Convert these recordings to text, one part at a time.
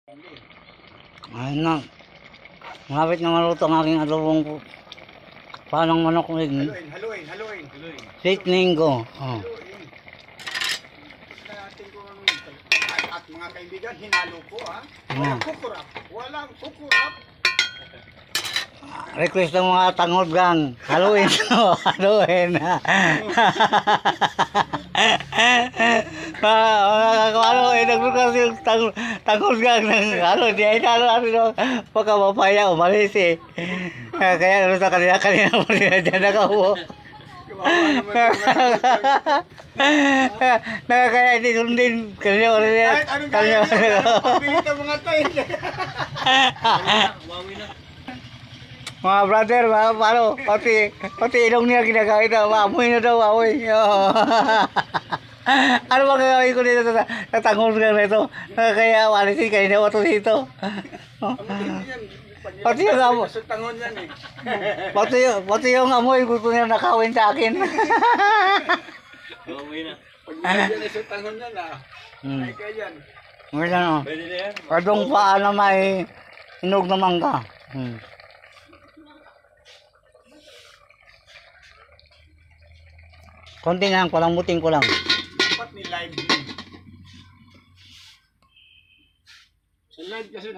Ayun na. Malapit na maluto ang aking adobong panang manok with Haluin. seasoning ko. Oh. At mga kaibigan, hinalo ko ha. Walang kukurap. Request ng mga tangod gang. Haluin. Haluin. Haluin. Nagbukas yung tangod gang ng halo. Di ay halo. Pagkamapaya, umalis eh. Kaya ano sa kanina mo nila dyan nakaupo. Kaya hindi sundin. Kanina ko rin yan. Anong gaya niya? Pabilit ang mga tayo. Mga brother, mga paano, pati ilong niya ginagamit na, maamoy na daw, amoy. Ano ba gagawin ko dito sa tangol ka na ito? Kaya walisin kayo na wato dito. Pati yung amoy, pati yung amoy, gusto niya nakawin sa akin. Pag yan ay sa tangon yan ah. Ay kayan. Ngayon o, kadong paa na may inog naman ka. Konti lang, palambutin ko lang. Dapat ni live din. Sa live kasi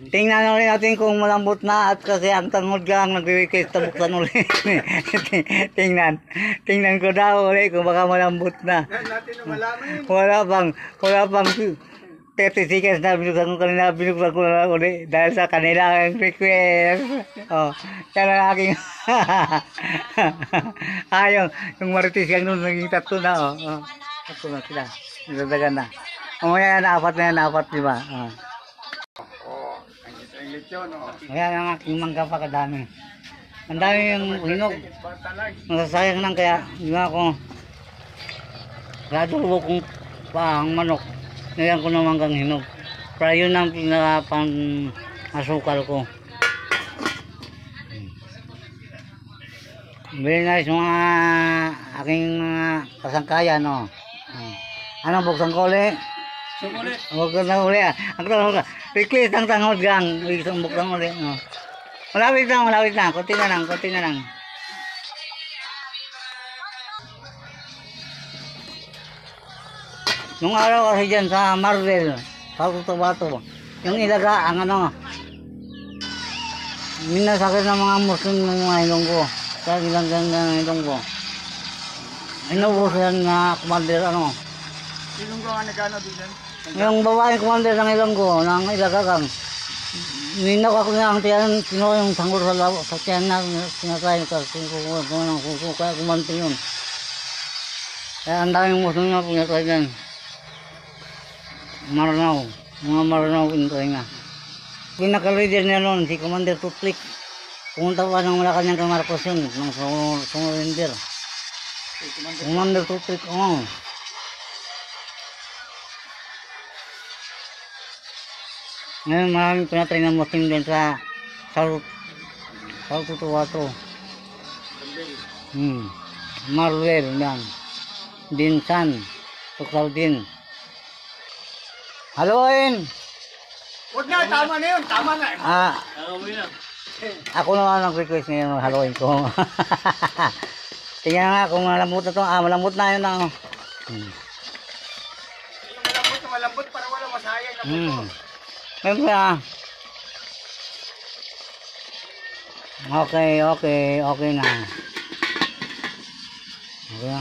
Tingnan ulit natin kung malambot na at kasi ang tangod lang nag-request tabuksan ulit. Tingnan ko daw ulit kung baka malambot na. natin na malaman. Wala pang 30 seconds na binuksan ko kanina, binuksan ko na ulit dahil sa kanila ang request. Oh, yan ang aking yung maritis kang nun naging tatlo na. Tatlo na sila. Nagdadagan na. Mamaya na apat na yan, apat diba? Ang lechon oh. Kaya ang aking mangga pa kadami. Ang dami yung hinog. Nasasayang lang kaya ginawa ko. Radulo kong paang manok. Ngayon ko naman kang hinog. Para yun ang pinapang asukal ko. Very nice mga aking kasangkayan. No? Ano buksan ko ulit? Buksan na ulit. Ang tanong ka. Request ang tangod gang. Buksan ulit. No? Malapit na. Kunti na lang. Nung araw kasi dyan sa Marvel, sa Cotabato, yung ilaga, ang minasakit ng mga Muslim ng mga ilong ko. Sa ilang ng ilong ko. Inubos yan na commander, Sinong ko ang nagano din? yung babaeng commander ng ilong ko, ng ilagagang. Ninaw ako niya ang tiyan, kinuha yung tanggol sa tiyan na sinakain ka, kaya kumanti yun. Kaya ang daming Muslim na pinatay dyan. Maranaw, mga Maranaw pinatay nga. Pinaka-leader niya noon, si Commander Tutlik. Pumunta pa ng Malacanang kay Marcos yun, ng surrender. Commander Tutlik, Ngayon maraming pinatay ng Muslim din sa South Cotabato. Marvel yan. Dinsan, Tuklaudin. Haluin! Huwag na, tama na yun. Ako naman ang request ngayon, haluin ko. Tingnan nga kung malambot na ito. Malambot na yun. Yung malambot para wala masayang na puto. Siyempre Okay na. Okay na.